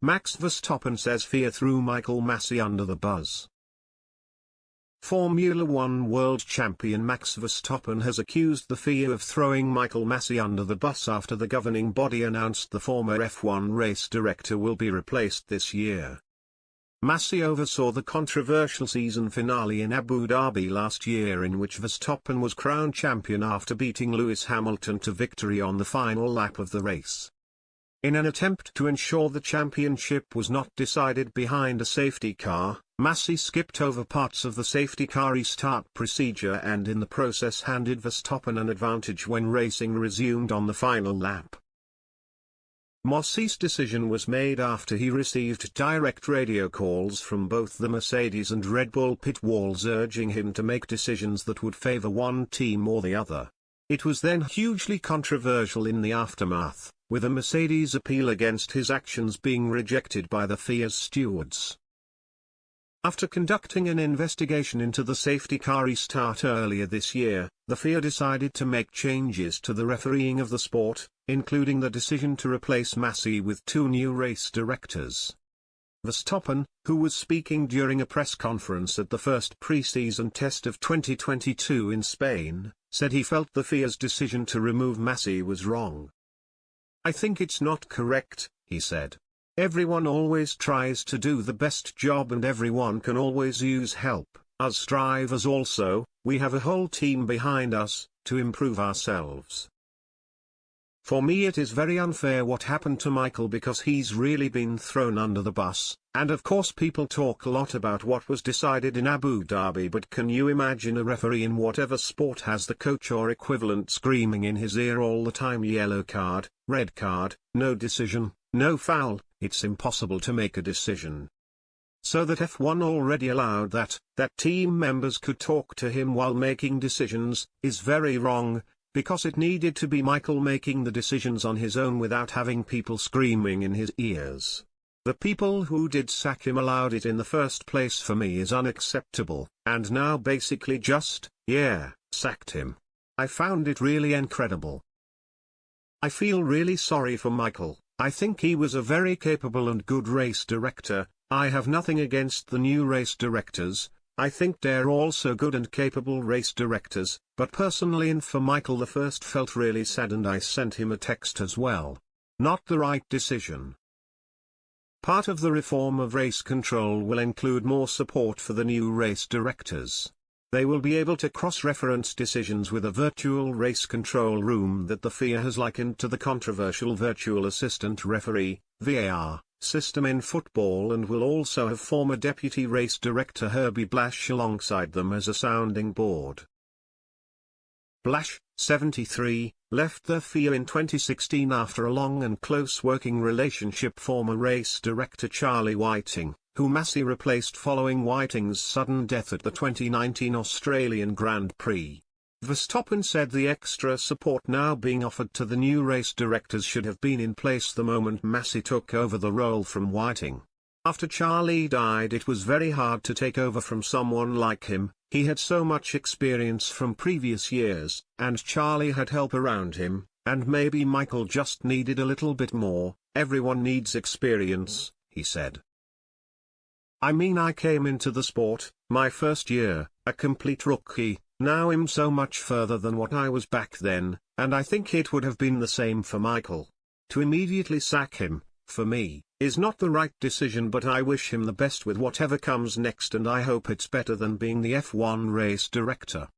Max Verstappen says FIA threw Michael Masi under the bus. Formula One world champion Max Verstappen has accused the FIA of throwing Michael Masi under the bus after the governing body announced the former F1 race director will be replaced this year. Masi oversaw the controversial season finale in Abu Dhabi last year, in which Verstappen was crowned champion after beating Lewis Hamilton to victory on the final lap of the race. In an attempt to ensure the championship was not decided behind a safety car, Masi skipped over parts of the safety car restart procedure and in the process handed Verstappen an advantage when racing resumed on the final lap. Masi's decision was made after he received direct radio calls from both the Mercedes and Red Bull pit walls urging him to make decisions that would favor one team or the other. It was then hugely controversial in the aftermath, with a Mercedes appeal against his actions being rejected by the FIA's stewards. After conducting an investigation into the safety car restart earlier this year, the FIA decided to make changes to the refereeing of the sport, including the decision to replace Masi with two new race directors. Verstappen, who was speaking during a press conference at the first pre-season test of 2022 in Spain, said he felt the FIA's decision to remove Masi was wrong. "I think it's not correct," he said. "Everyone always tries to do the best job and everyone can always use help. Us drivers also, we have a whole team behind us, to improve ourselves. For me it is very unfair what happened to Michael because he's really been thrown under the bus, and of course people talk a lot about what was decided in Abu Dhabi, but can you imagine a referee in whatever sport has the coach or equivalent screaming in his ear all the time, yellow card, red card, no decision, no foul? It's impossible to make a decision. So that F1 already allowed that team members could talk to him while making decisions, is very wrong, because it needed to be Michael making the decisions on his own without having people screaming in his ears. The people who did sack him allowed it in the first place. For me is unacceptable, and now basically just, sacked him. I found it really incredible. I feel really sorry for Michael. I think he was a very capable and good race director. I have nothing against the new race directors. I think they're also good and capable race directors, but personally and for Michael the first felt really sad and I sent him a text as well. Not the right decision. Part of the reform of race control will include more support for the new race directors. They will be able to cross-reference decisions with a virtual race control room that the FIA has likened to the controversial virtual assistant referee, VAR, system in football, and will also have former deputy race director Herbie Blash alongside them as a sounding board. Blash, 73, left the FIA in 2016 after a long and close working relationship former race director Charlie Whiting, who Masi replaced following Whiting's sudden death at the 2019 Australian Grand Prix. Verstappen said the extra support now being offered to the new race directors should have been in place the moment Masi took over the role from Whiting. After Charlie died, it was very hard to take over from someone like him. He had so much experience from previous years, and Charlie had help around him, and maybe Michael just needed a little bit more. Everyone needs experience, he said. I mean, I came into the sport, my first year, a complete rookie. Now I'm so much further than what I was back then, and I think it would have been the same for Michael. To immediately sack him, for me, is not the right decision, but I wish him the best with whatever comes next and I hope it's better than being the F1 race director.